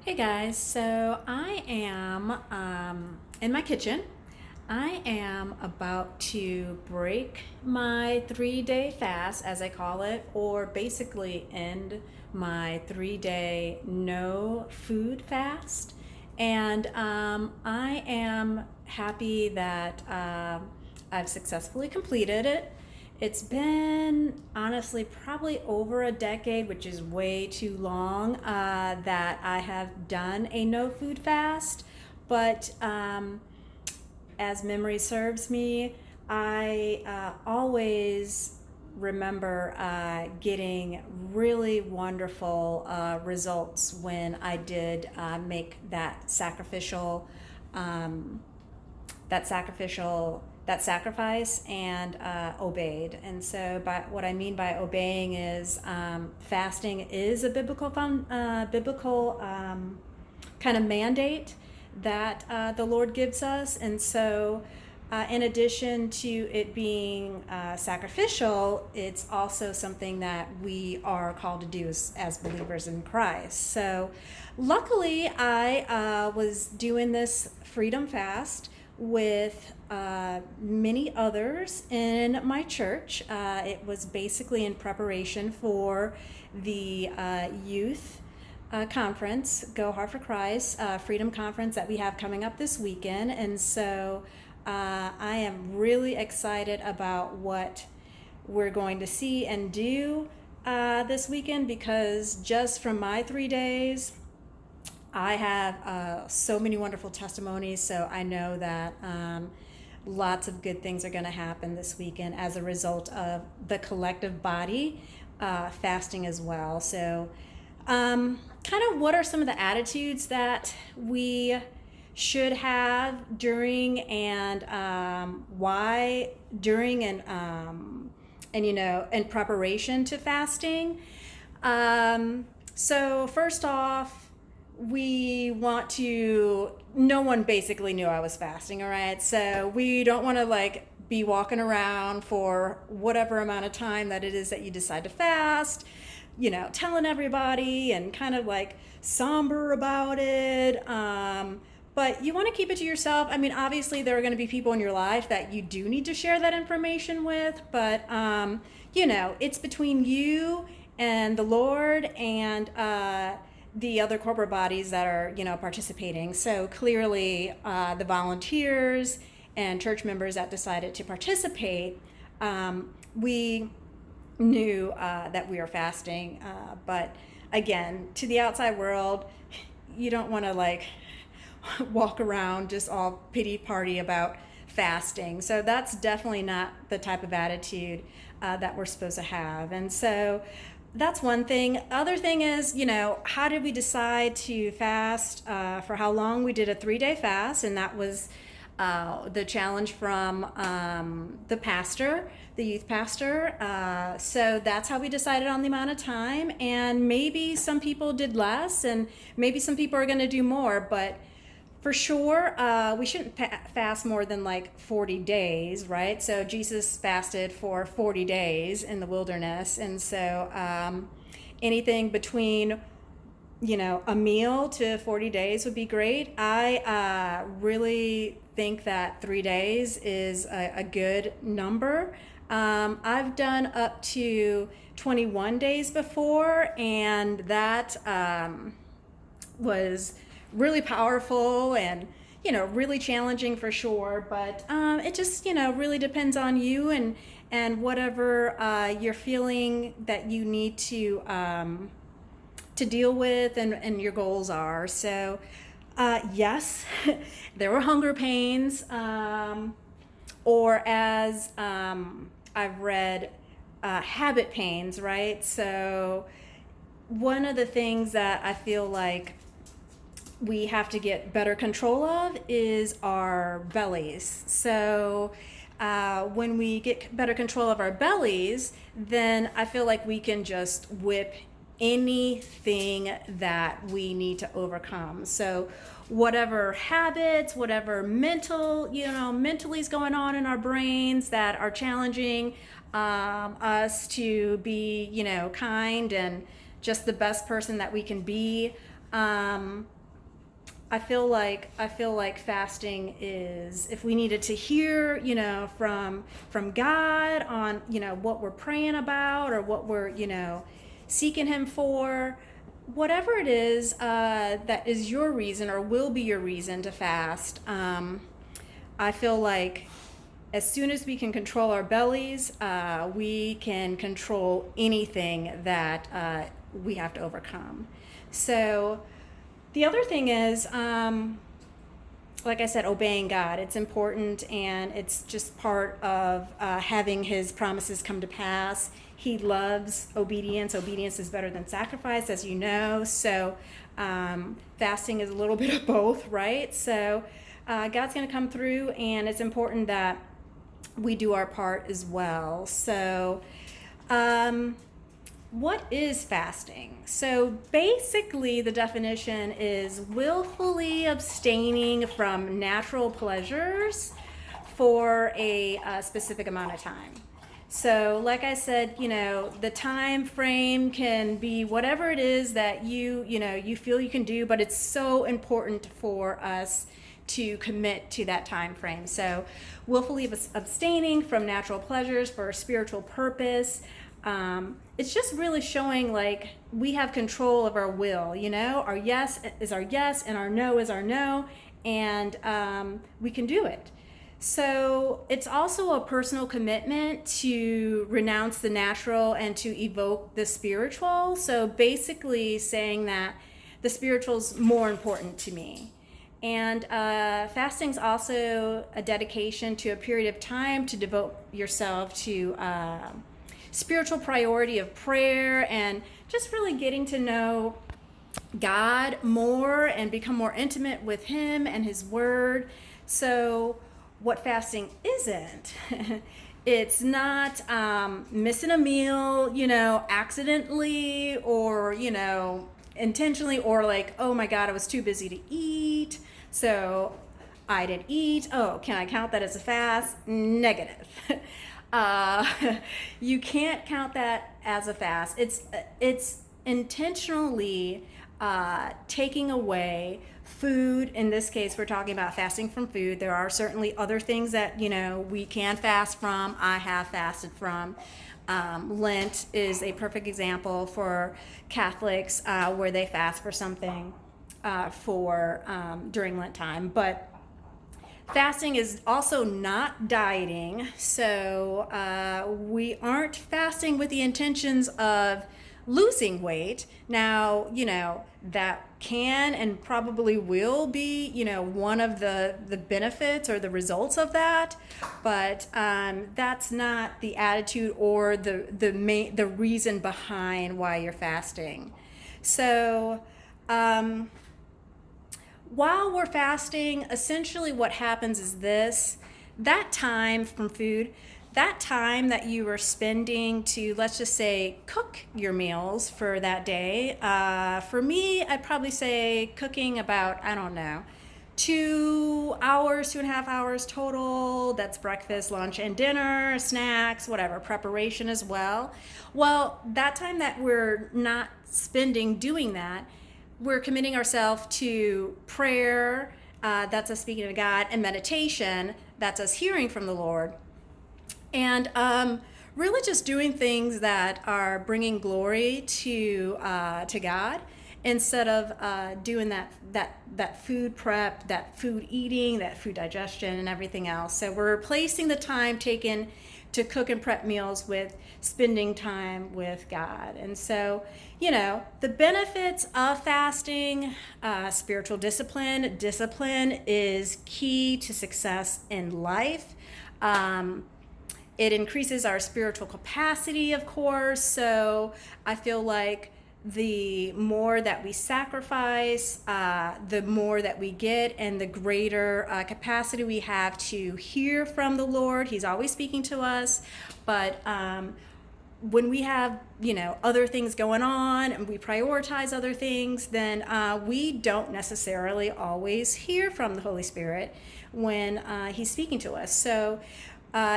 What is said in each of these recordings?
Hey guys, so I am in my kitchen. I am about to break my 3 day fast, as I call it, or basically end my 3 day no food fast. And I am happy that I've successfully completed it. It's been honestly probably over a decade, which is way too long, that I have done a no food fast. But as memory serves me, I always remember getting really wonderful results when I did make um, that sacrifice and obeyed. And so, by what I mean by obeying is fasting is a biblical kind of mandate that the Lord gives us. And so, in addition to it being sacrificial, it's also something that we are called to do as believers in Christ. So, luckily, I was doing this freedom fast with many others in my church. It was basically in preparation for the youth conference, Go Hard for Christ, Freedom Conference that we have coming up this weekend. And so I am really excited about what we're going to see and do this weekend, because just from my 3 days, I have so many wonderful testimonies. So I know that lots of good things are going to happen this weekend as a result of the collective body fasting as well. So, kind of what are some of the attitudes that we should have during and why during and in preparation to fasting? So first off, we want to, no one basically knew I was fasting, all right? So we don't want to like be walking around for whatever amount of time that it is that you decide to fast, telling everybody and kind of like somber about it. But you want to keep it to yourself. I mean, obviously, there are going to be people in your life that you do need to share that information with, but, it's between you and the Lord and the other corporate bodies that are, participating. So clearly, the volunteers and church members that decided to participate, we knew that we were fasting. But again, to the outside world, you don't want to like walk around just all pity party about fasting. So that's definitely not the type of attitude that we're supposed to have. And so that's one thing. Other thing is, how did we decide to fast for how long? We did a 3 day fast, and that was the challenge from the youth pastor. So that's how we decided on the amount of time. And maybe some people did less, and maybe some people are going to do more. But for sure, we shouldn't fast more than like 40 days, right? So Jesus fasted for 40 days in the wilderness. And so anything between a meal to 40 days would be great. I really think that 3 days is a good number. I've done up to 21 days before, and that was really powerful and really challenging for sure. But it just really depends on you and whatever you're feeling that you need to deal with and your goals are. So yes, there were hunger pains, or as I've read, habit pains, right? So one of the things that I feel like we have to get better control of is our bellies. So when we get better control of our bellies, then I feel like we can just whip anything that we need to overcome. So whatever habits, whatever mentally is going on in our brains that are challenging us to be, kind and just the best person that we can be. I feel like fasting is, if we needed to hear, from God on, what we're praying about or what we're, seeking Him for, whatever it is that is your reason or will be your reason to fast. I feel like as soon as we can control our bellies, we can control anything that we have to overcome. So the other thing is, like I said, obeying God. It's important, and it's just part of having His promises come to pass. He loves obedience. Obedience is better than sacrifice, as you know. So fasting is a little bit of both, right? So God's going to come through, and it's important that we do our part as well. So what is fasting? So basically, the definition is willfully abstaining from natural pleasures for a specific amount of time. So like I said, the time frame can be whatever it is that you feel you can do, but it's so important for us to commit to that time frame. So willfully abstaining from natural pleasures for a spiritual purpose. It's just really showing like we have control of our will, our yes is our yes and our no is our no, and we can do it. So it's also a personal commitment to renounce the natural and to evoke the spiritual. So basically saying that the spiritual is more important to me. And fasting is also a dedication to a period of time to devote yourself to spiritual priority of prayer and just really getting to know God more and become more intimate with Him and His Word. So what fasting isn't, it's not missing a meal, accidentally or, intentionally, or like, oh my God, I was too busy to eat, so I didn't eat. Oh, can I count that as a fast? Negative. You can't count that as a fast. It's intentionally taking away food. In this case, we're talking about fasting from food. There are certainly other things that we can fast from. I have fasted from. Lent is a perfect example for Catholics where they fast for something during Lent time. But fasting is also not dieting, so we aren't fasting with the intentions of losing weight. Now, that can and probably will be, one of the benefits or the results of that, but that's not the attitude or the reason behind why you're fasting. So, while we're fasting, essentially what happens is this: that time from food, that time that you are spending to, let's just say, cook your meals for that day. For me, I'd probably say cooking about, 2 hours, 2.5 hours total. That's breakfast, lunch, and dinner, snacks, whatever, preparation as well. Well, that time that we're not spending doing that, we're committing ourselves to prayer, that's us speaking to God, and meditation, that's us hearing from the Lord. And really just doing things that are bringing glory to God, instead of doing that food prep, that food eating, that food digestion, and everything else. So we're replacing the time taken to cook and prep meals with spending time with God. And so, the benefits of fasting, spiritual discipline. Discipline is key to success in life. It increases our spiritual capacity, of course. So I feel like the more that we sacrifice, the more that we get, and the greater capacity we have to hear from the Lord. He's always speaking to us, but when we have other things going on and we prioritize other things, then we don't necessarily always hear from the Holy Spirit when He's speaking to us. So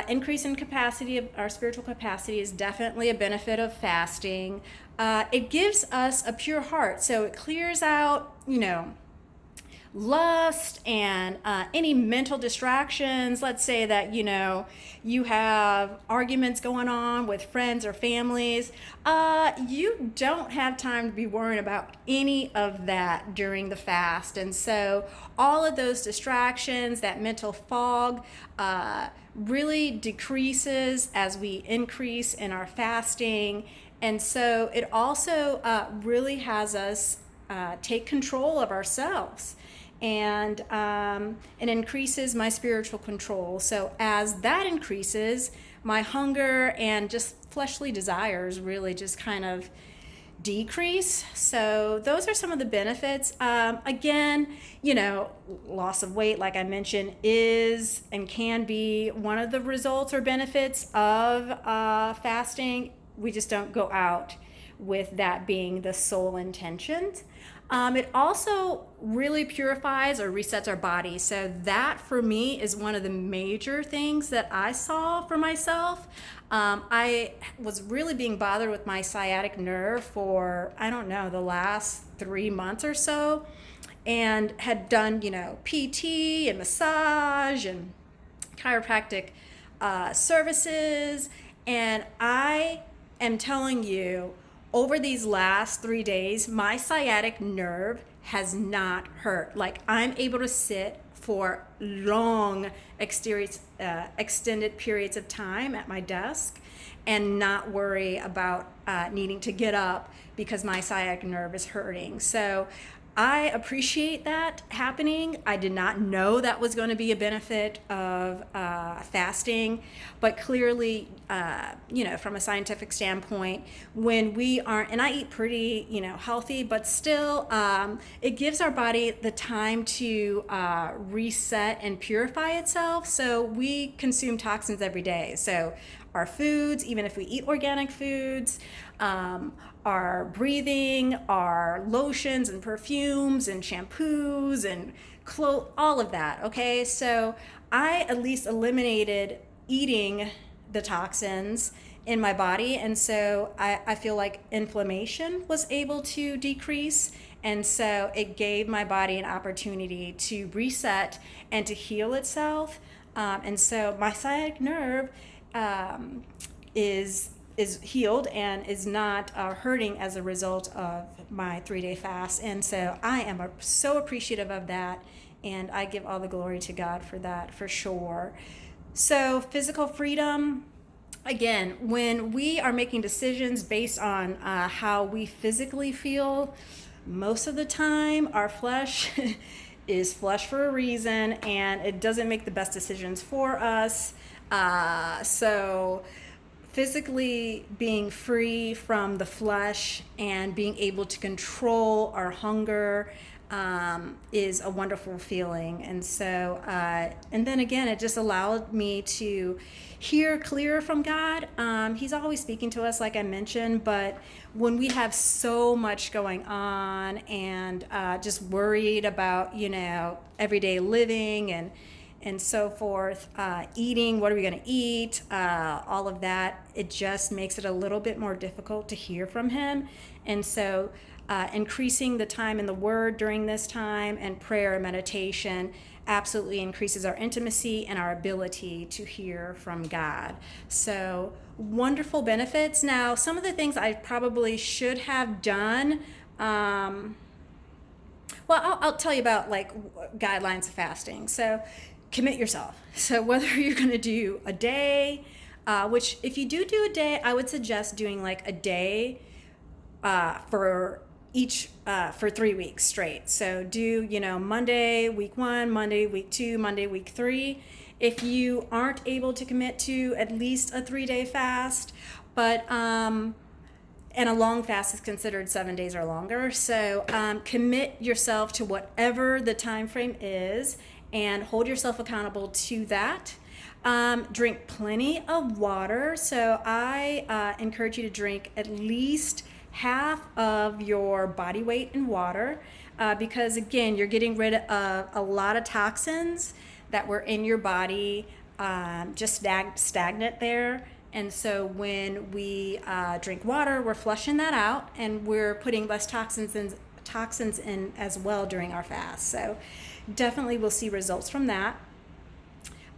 increase in capacity of our spiritual capacity is definitely a benefit of fasting. It gives us a pure heart, so it clears out, lust and any mental distractions. Let's say that, you have arguments going on with friends or families. You don't have time to be worrying about any of that during the fast. And so all of those distractions, that mental fog, really decreases as we increase in our fasting. And so it also really has us take control of ourselves, and it increases my spiritual control. So as that increases, my hunger and just fleshly desires really just kind of decrease. So those are some of the benefits. Again, loss of weight, like I mentioned, is and can be one of the results or benefits of fasting. We just don't go out with that being the sole intention. It also really purifies or resets our body. So that for me is one of the major things that I saw for myself. I was really being bothered with my sciatic nerve for, I don't know, the last 3 months or so, and had done, PT and massage and chiropractic services. And I am telling you, over these last 3 days, my sciatic nerve has not hurt. Like, I'm able to sit for long extended periods of time at my desk and not worry about needing to get up because my sciatic nerve is hurting. So I appreciate that happening. I did not know that was going to be a benefit of fasting, but clearly, from a scientific standpoint, when we aren't, and I eat pretty, healthy, but still, it gives our body the time to reset and purify itself. So we consume toxins every day. So our foods, even if we eat organic foods, our breathing, our lotions and perfumes and shampoos and all of that. Okay, so I at least eliminated eating the toxins in my body, and so I feel like inflammation was able to decrease, and so it gave my body an opportunity to reset and to heal itself. And so my sciatic nerve is healed and is not hurting as a result of my 3-day fast. And so I am so appreciative of that, and I give all the glory to God for that, for sure. So physical freedom, again, when we are making decisions based on how we physically feel, most of the time our flesh is flesh for a reason, and it doesn't make the best decisions for us. So physically being free from the flesh and being able to control our hunger is a wonderful feeling. And so, and then again, it just allowed me to hear clearer from God. He's always speaking to us, like I mentioned, but when we have so much going on and just worried about, everyday living and so forth, eating, what are we going to eat, all of that, it just makes it a little bit more difficult to hear from him. And so increasing the time in the Word during this time and prayer and meditation absolutely increases our intimacy and our ability to hear from God. So wonderful benefits. Now, some of the things I probably should have done, I'll tell you about like guidelines of fasting. So commit yourself. So whether you're going to do a day, which if you do a day, I would suggest doing like a day for each for 3 weeks straight. So do Monday week 1, Monday week 2, Monday week 3. If you aren't able to commit to at least a 3-day fast, but and a long fast is considered 7 days or longer. So commit yourself to whatever the time frame is and hold yourself accountable to that. Drink plenty of water. So I encourage you to drink at least half of your body weight in water, because again, you're getting rid of a lot of toxins that were in your body, just stagnant there. And so when we drink water, we're flushing that out, and we're putting less toxins toxins in as well during our fast. So definitely we'll see results from that.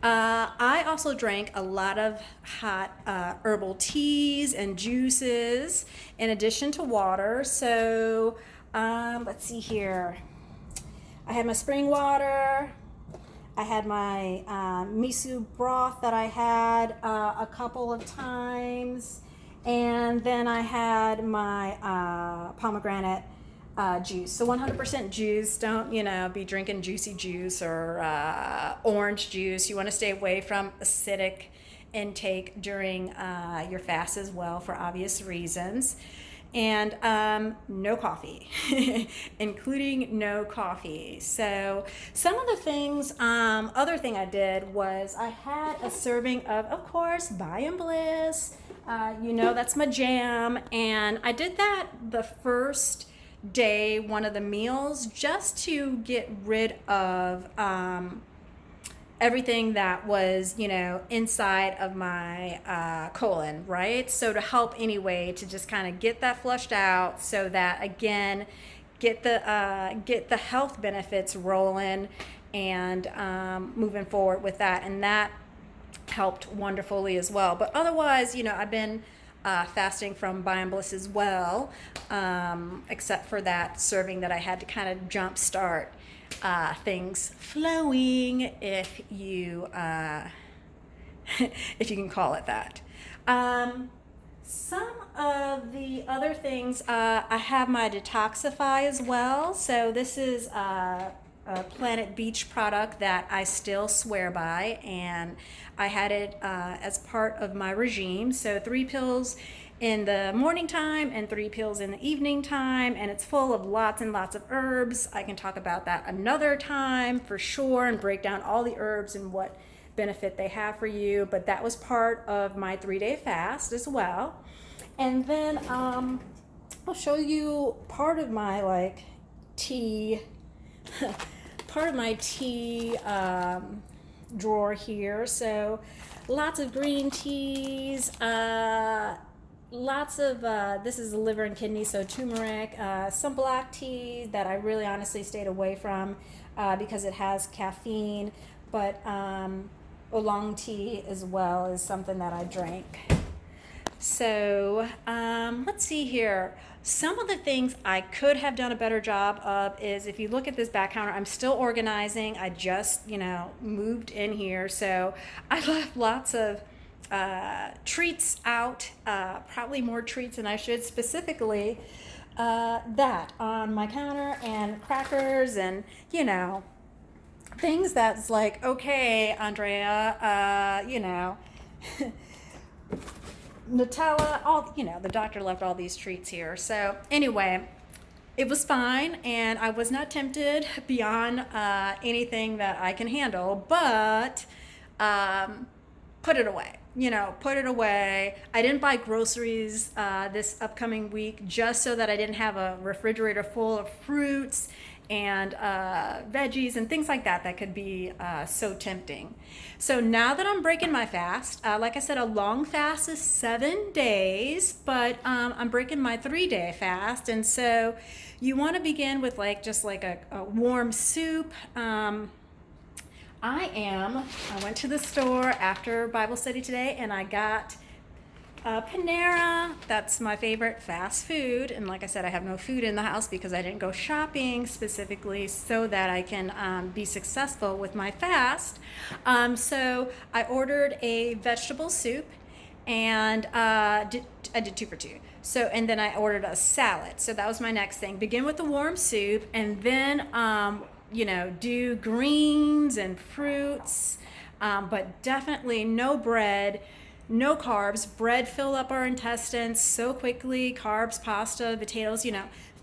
I also drank a lot of hot herbal teas and juices in addition to water. So let's see here. I had my spring water. I had my miso broth that I had a couple of times. And then I had my pomegranate juice. So 100% juice. Don't, be drinking juicy juice or orange juice. You want to stay away from acidic intake during your fast as well for obvious reasons. And no coffee, including no coffee. So some of the things, other thing I did was I had a serving of course, Buy and Bliss. That's my jam. And I did that the first day, one of the meals, just to get rid of everything that was, inside of my colon, right? So to help anyway, to just kind of get that flushed out so that, again, get the health benefits rolling and moving forward with that. And that helped wonderfully as well. But otherwise, I've been fasting from Buy and Bliss as well, except for that serving that I had to kind of jump start things flowing, if you can call it that. Some of the other things, I have my Detoxify as well. So this is a Planet Beach product that I still swear by, and I had it as part of my regime. So 3 pills in the morning time and 3 pills in the evening time, and it's full of lots and lots of herbs. I can talk about that another time for sure and break down all the herbs and what benefit they have for you, but that was part of my 3-day fast as well. And then I'll show you part of my tea part of my tea drawer here. So lots of green teas, lots of this is liver and kidney, so turmeric, some black tea that I really honestly stayed away from because it has caffeine, but oolong tea as well is something that I drank. So let's see here. Some of the things I could have done a better job of is, if you look at this back counter, I'm still organizing. I just, moved in here. So I left lots of treats out, probably more treats than I should, specifically that on my counter, and crackers and, things that's like, okay, Andrea, Nutella, all, the doctor left all these treats here. So anyway, it was fine, and I was not tempted beyond anything that I can handle, but put it away. Put it away. I didn't buy groceries this upcoming week just so that I didn't have a refrigerator full of fruits and veggies and things like that could be so tempting. So now that I'm breaking my fast, like I said, a long fast is 7 days, but I'm breaking my 3-day fast. And so you want to begin with just a warm soup. I went to the store after Bible study today, and I got Panera. That's my favorite fast food. And like I said, I have no food in the house because I didn't go shopping specifically so that I can be successful with my fast. So I ordered a vegetable soup, and I did 2 for 2. So, and then I ordered a salad. So that was my next thing. Begin with the warm soup, and then do greens and fruits, but definitely no bread, no carbs. Bread fill up our intestines so quickly. Carbs, pasta, potatoes,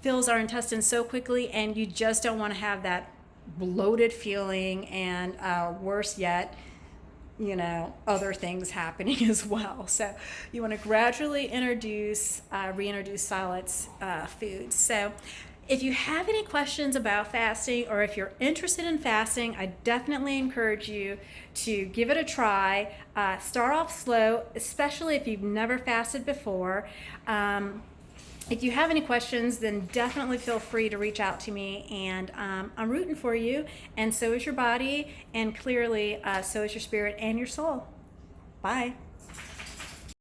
fills our intestines so quickly, and you just don't want to have that bloated feeling, and worse yet, other things happening as well. So you want to gradually reintroduce solids foods. So if you have any questions about fasting, or if you're interested in fasting, I definitely encourage you to give it a try. Start off slow, especially if you've never fasted before. if you have any questions, then definitely feel free to reach out to me. And I'm rooting for you, and so is your body, and clearly so is your spirit and your soul. Bye.